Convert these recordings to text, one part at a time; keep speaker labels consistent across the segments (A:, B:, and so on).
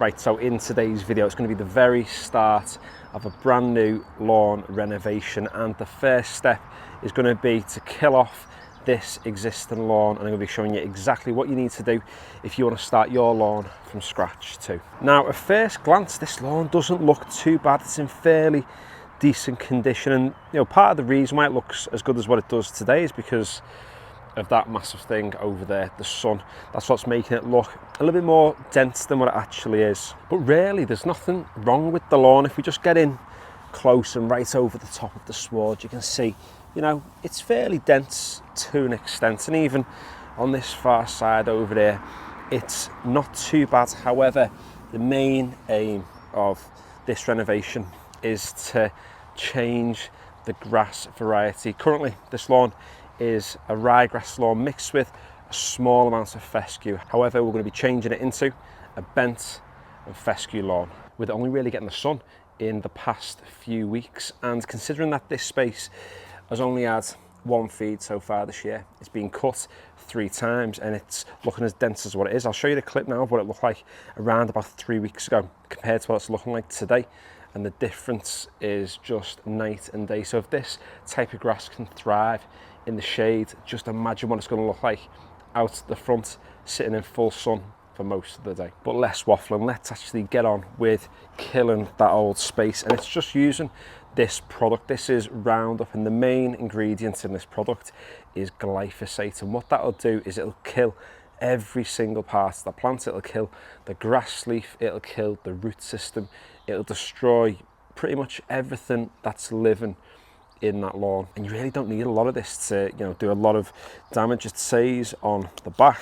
A: Right, so in today's video, it's going to be the very start of a brand new lawn renovation, and the first step is going to be to kill off this existing lawn, and I'm going to be showing you exactly what you need to do if you want to start your lawn from scratch too. Now, at first glance, this lawn doesn't look too bad. It's in fairly decent condition, and part of the reason why it looks as good as what it does today is because of that massive thing over there, the sun. That's what's making it look a little bit more dense than what it actually is. But really, there's nothing wrong with the lawn. If we just get in close and right over the top of the sward, you can see, it's fairly dense to an extent. And even on this far side over there, it's not too bad. However, the main aim of this renovation is to change the grass variety. Currently, this lawn is a ryegrass lawn mixed with a small amount of fescue. However, we're going to be changing it into a bent and fescue lawn, with it only really getting the sun in the past few weeks. And considering that this space has only had one feed so far this year, it's been cut 3 times and it's looking as dense as what it is. I'll show you the clip now of what it looked like around about 3 weeks ago compared to what it's looking like today, and the difference is just night and day. So if this type of grass can thrive in the shade, just imagine what it's going to look like out the front, sitting in full sun for most of the day. But less waffling, let's actually get on with killing that old space, and it's just using this product. This is Roundup, and the main ingredient in this product is glyphosate, and what that'll do is it'll kill every single part of the plant. It'll kill the grass leaf, it'll kill the root system, it'll destroy pretty much everything that's living in that lawn. And you really don't need a lot of this to do a lot of damage. It says on the back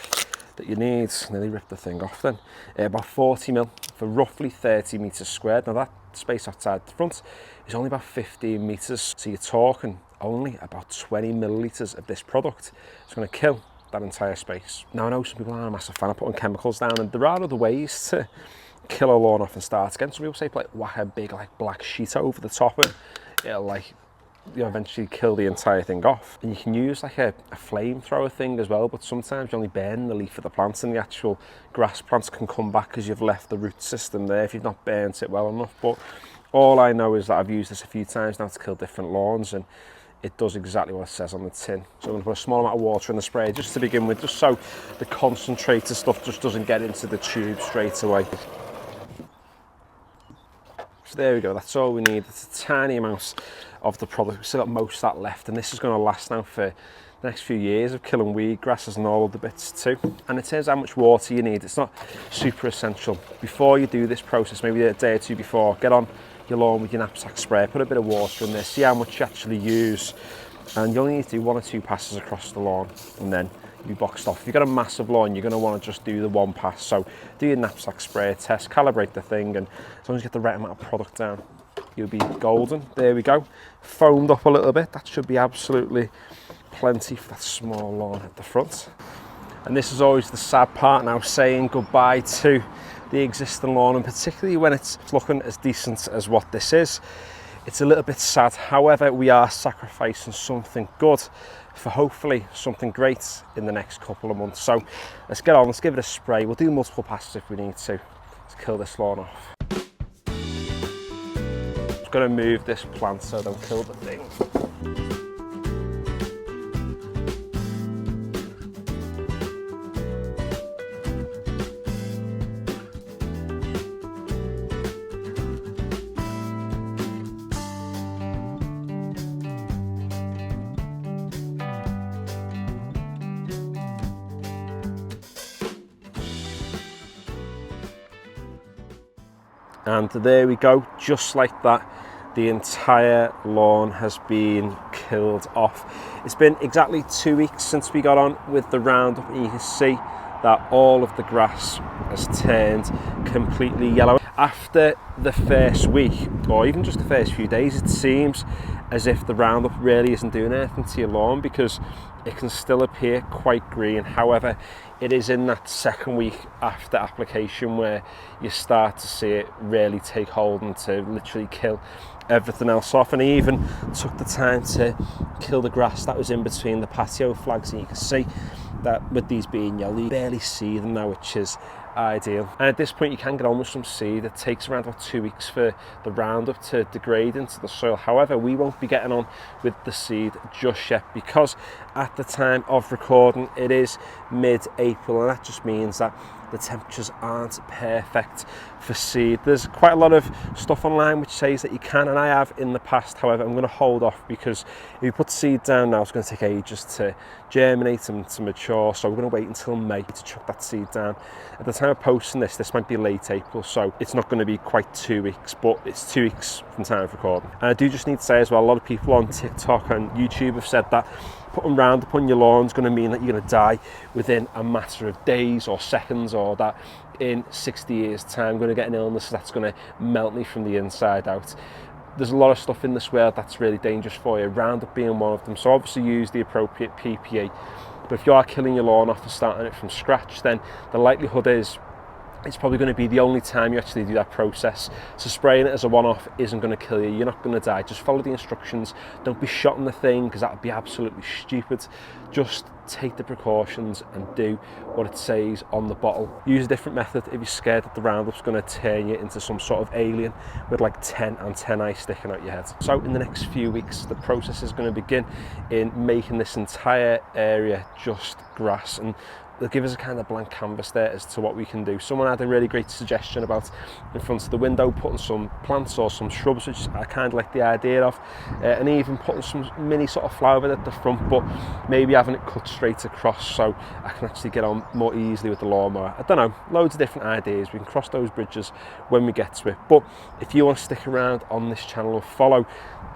A: that you need, nearly ripped the thing off then, about 40 mil for roughly 30 meters squared. Now that space outside the front is only about 15 meters, so you're talking only about 20 milliliters of this product. It's going to kill that entire space. Now, I know some people aren't a massive fan of putting chemicals down, and there are other ways to kill a lawn off and start again. Some people say whack a big black sheet over the top of it. It'll eventually kill the entire thing off. And you can use a flamethrower thing as well, but sometimes you only burn the leaf of the plants, and the actual grass plants can come back because you've left the root system there if you've not burnt it well enough. But all I know is that I've used this a few times now to kill different lawns, and it does exactly what it says on the tin. So I'm going to put a small amount of water in the spray just to begin with, just so the concentrated stuff just doesn't get into the tube straight away. So there we go, that's all we need. It's a tiny amount of the product. We've still got most of that left, and this is going to last now for the next few years of killing weed grasses and all of the bits too. And it says how much water you need. It's not super essential. Before you do this process, maybe a day or two before, get on your lawn with your knapsack spray, put a bit of water in there, see how much you actually use, and you only need to do 1 or 2 passes across the lawn, and then you boxed off. If you've got a massive lawn, you're going to want to just do the 1 pass. So do your knapsack spray test, calibrate the thing, and as long as you get the right amount of product down, you'll be golden. There we go, foamed up a little bit. That should be absolutely plenty for that small lawn at the front. And this is always the sad part now, saying goodbye to the existing lawn, and particularly when it's looking as decent as what this is. It's a little bit sad. However, we are sacrificing something good for hopefully something great in the next couple of months. So let's get on, let's give it a spray. We'll do multiple passes if we need to kill this lawn off. Just going to move this plant so I don't kill the thing. And there we go, just like that, the entire lawn has been killed off. It's been exactly 2 weeks since we got on with the Roundup, and you can see that all of the grass has turned completely yellow. After the first week, or even just the first few days, it seems as if the Roundup really isn't doing anything to your lawn, because it can still appear quite green. However, it is in that second week after application where you start to see it really take hold and to literally kill everything else off. And I even took the time to kill the grass that was in between the patio flags, and you can see that with these being yellow, you barely see them now, which is ideal. And at this point you can get on with some seed. It takes around about 2 weeks for the Roundup to degrade into the soil. However, we won't be getting on with the seed just yet, because at the time of recording it is mid-April, and that just means that the temperatures aren't perfect for seed. There's quite a lot of stuff online which says that you can, and I have in the past. However, I'm going to hold off, because if you put seed down now, it's going to take ages to germinate and to mature. So we're going to wait until May to chuck that seed down. At the time of posting this might be late April, so it's not going to be quite 2 weeks, but it's 2 weeks from time of recording. And I do just need to say as well, a lot of people on TikTok and YouTube have said that putting Roundup on your lawn is going to mean that you're going to die within a matter of days or seconds, or that in 60 years time I'm going to get an illness that's going to melt me from the inside out. There's a lot of stuff in this world that's really dangerous for you, Roundup being one of them. So obviously use the appropriate PPE, but if you are killing your lawn off and starting it from scratch, then the likelihood is it's probably going to be the only time you actually do that process. So spraying it as a one-off isn't going to kill you. You're not going to die. Just follow the instructions. Don't be shotting the thing, because that would be absolutely stupid. Just take the precautions and do what it says on the bottle. Use a different method if you're scared that the Roundup's going to turn you into some sort of alien with like 10 antennae sticking out your head. So in the next few weeks, the process is going to begin in making this entire area just grass, and they'll give us a kind of blank canvas there as to what we can do. Someone had a really great suggestion about in front of the window putting some plants or some shrubs, which I kind of like the idea of, and even putting some mini sort of flower bed at the front, but maybe having it cut straight across so I can actually get on more easily with the lawnmower. I don't know, loads of different ideas. We can cross those bridges when we get to it. But if you want to stick around on this channel and follow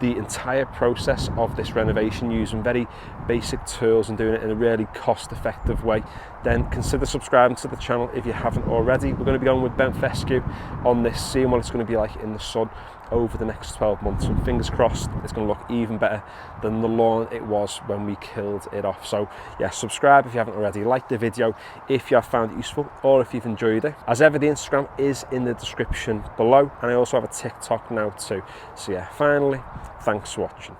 A: the entire process of this renovation using very basic tools and doing it in a really cost-effective way, then consider subscribing to the channel if you haven't already. We're going to be going with bent fescue on this, seeing what it's going to be like in the sun over the next 12 months, and fingers crossed it's going to look even better than the lawn it was when we killed it off. So yeah, subscribe if you haven't already, like the video if you have found it useful or if you've enjoyed it. As ever, the Instagram is in the description below, and I also have a TikTok now too. So yeah, finally, thanks for watching.